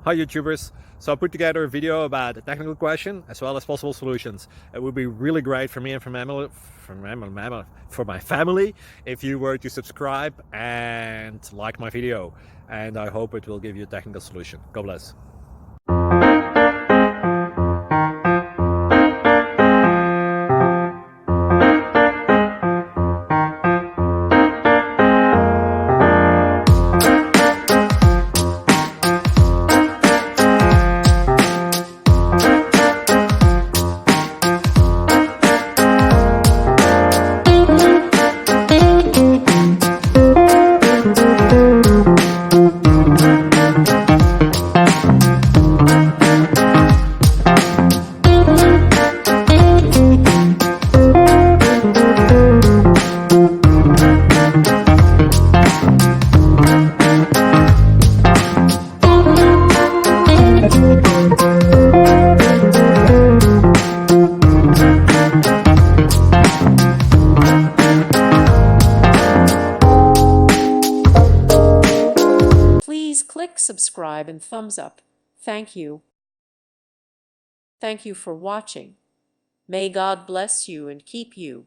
Hi YouTubers! So I put together a video about a technical question as well as possible solutions. It would be really great for me and for my family if you were to subscribe and like my video, and I hope it will give you a technical solution. God bless. Please click subscribe and thumbs up. Thank you. Thank you for watching. May God bless you and keep you.